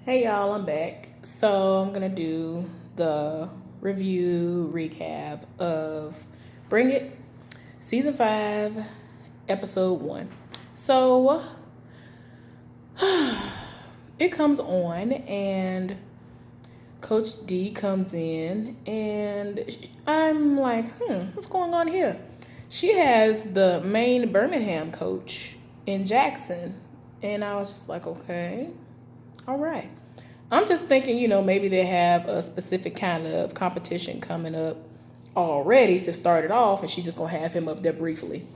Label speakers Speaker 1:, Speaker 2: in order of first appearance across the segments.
Speaker 1: Hey y'all, I'm back. So I'm gonna do the review recap of Bring It, Season 5, Episode 1. So it comes on, and Coach D comes in, and I'm like, what's going on here? She has the main Birmingham coach in Jackson, and I was just like, okay, all right. I'm just thinking, maybe they have a specific kind of competition coming up already to start it off, and she just gonna have him up there briefly.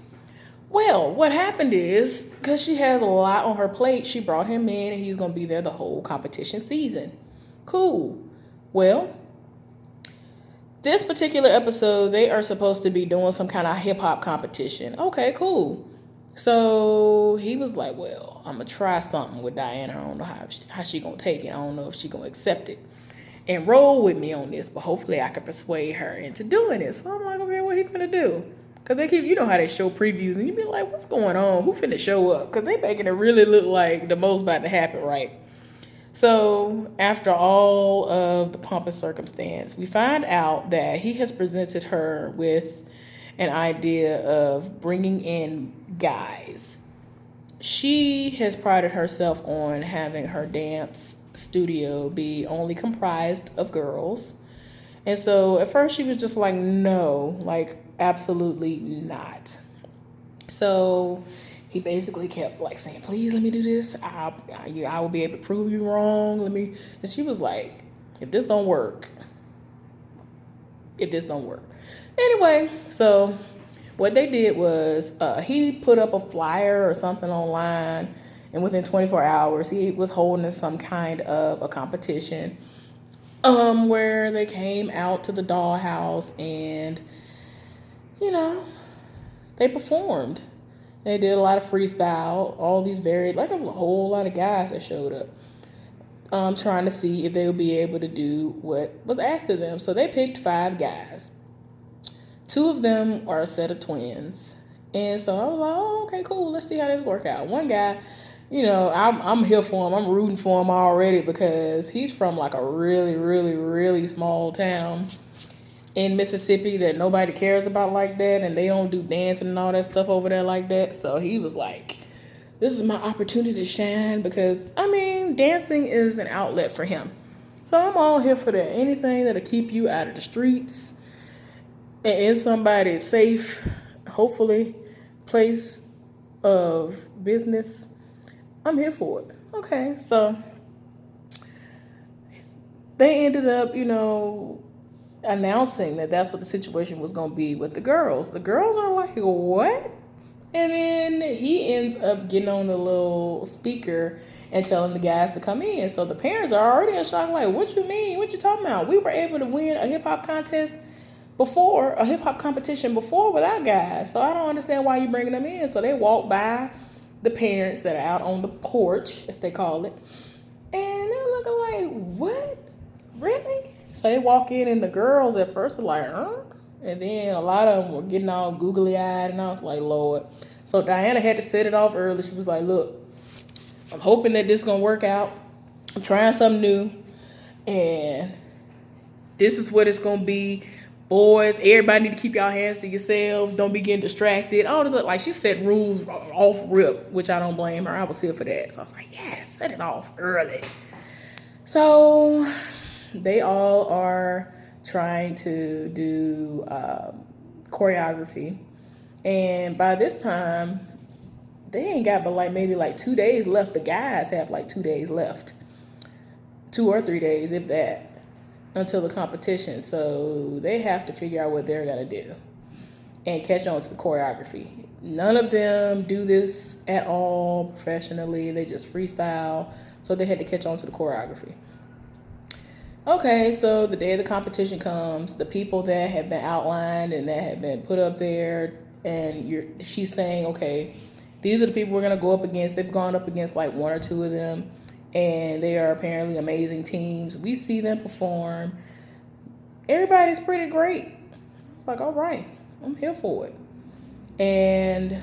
Speaker 1: Well, what happened is, because she has a lot on her plate, she brought him in, and he's gonna be there the whole competition season. Cool. Well, this particular episode, they are supposed to be doing some kind of hip hop competition. Okay, cool. So he was like, "Well, I'm gonna try something with Diana. I don't know how she gonna take it. I don't know if she gonna accept it and roll with me on this, but hopefully I can persuade her into doing it." So I'm like, "Okay, what he finna do?" Cause they keep, how they show previews, and you be like, "What's going on? Who finna show up?" Cause they making it really look like the most about to happen, right? So, after all of the pomp and circumstance, we find out that he has presented her with an idea of bringing in guys. She has prided herself on having her dance studio be only comprised of girls. And so at first she was just like, no, like, absolutely not. So he basically kept like saying, "Please let me do this. I will be able to prove you wrong. Let me." And she was like, "If this don't work, if this don't work." Anyway, so what they did was he put up a flyer or something online, and within 24 hours he was holding some kind of a competition where they came out to the dollhouse and you know they performed. They did a lot of freestyle, all these varied, like a whole lot of guys that showed up, trying to see if they would be able to do what was asked of them. So they picked 5 guys. 2 of them are a set of twins. And so I was like, oh, okay, cool. Let's see how this work out. One guy, I'm here for him. I'm rooting for him already because he's from like a really, really, really small town in Mississippi that nobody cares about like that, and they don't do dancing and all that stuff over there like that. So he was like, this is my opportunity to shine because, dancing is an outlet for him. So I'm all here for that. Anything that'll keep you out of the streets and in somebody's safe, hopefully, place of business, I'm here for it. Okay, so they ended up, announcing that that's what the situation was going to be with the girls. The girls are like, what? And then he ends up getting on the little speaker and telling the guys to come in. So the parents are already in shock, like, what you mean? What you talking about? We were able to win a hip hop contest before, a hip hop competition before without guys. So I don't understand why you bringing them in. So they walk by the parents that are out on the porch, as they call it, and they're looking like, what? Really? So they walk in, and the girls at first are like, huh? And then a lot of them were getting all googly eyed, and I was like, Lord. So Diana had to set it off early. She was like, look, I'm hoping that this is going to work out. I'm trying something new, and this is what it's going to be. Boys, everybody need to keep y'all hands to yourselves. Don't be getting distracted. All this, like, she set rules off rip, which I don't blame her. I was here for that. So I was like, yes, set it off early. So they all are trying to do choreography. And by this time, they ain't got but like maybe like 2 days left. The guys have like 2 days left. 2 or 3 days, if that, until the competition. So they have to figure out what they're going to do and catch on to the choreography. None of them do this at all professionally. They just freestyle. So they had to catch on to the choreography. Okay, so the day of the competition comes, the people that have been outlined and that have been put up there, and she's saying, okay, these are the people we're gonna go up against. They've gone up against like 1 or 2 of them, and they are apparently amazing teams. We see them perform. Everybody's pretty great. It's like, all right, I'm here for it. And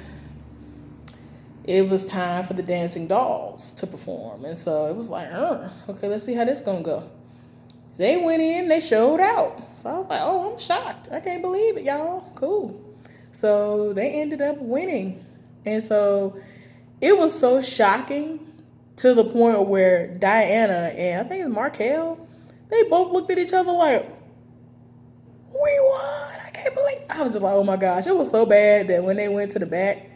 Speaker 1: it was time for the dancing dolls to perform. And so it was like, okay, let's see how this gonna go. They went in, they showed out. So I was like, oh, I'm shocked. I can't believe it, y'all. Cool. So they ended up winning. And so it was so shocking to the point where Diana and I think it's Markel, they both looked at each other like, we won. I can't believe it. I was just like, oh my gosh. It was so bad that when they went to the back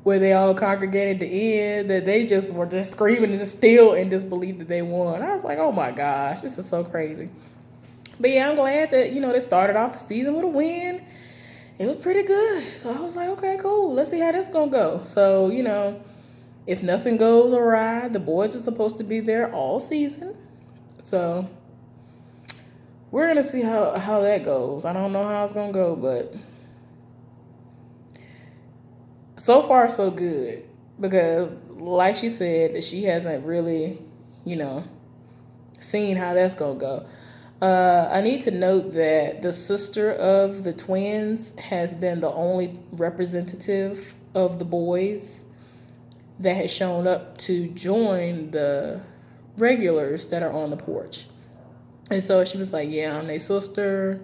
Speaker 1: where they all congregated at the end, that they just were just screaming and just still in disbelief that they won. I was like, oh my gosh, this is so crazy. But yeah, I'm glad that, they started off the season with a win. It was pretty good. So I was like, okay, cool. Let's see how this gonna go. So, if nothing goes awry, the boys are supposed to be there all season. So we're gonna see how that goes. I don't know how it's gonna go, but so far so good. Because like she said, that she hasn't really, seen how that's gonna go. I need to note that the sister of the twins has been the only representative of the boys that has shown up to join the regulars that are on the porch. And so she was like, yeah, I'm their sister,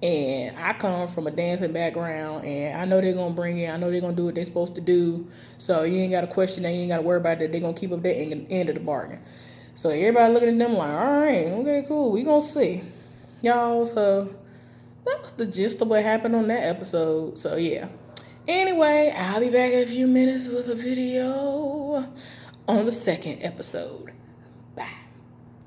Speaker 1: and I come from a dancing background, and I know they're going to bring it. I know they're going to do what they're supposed to do. So you ain't got to question that. You ain't got to worry about that. They're going to keep up their end of the bargain. So everybody looking at them like, all right, okay, cool. We going to see. Y'all, so that was the gist of what happened on that episode. So yeah. Anyway, I'll be back in a few minutes with a video on the second episode.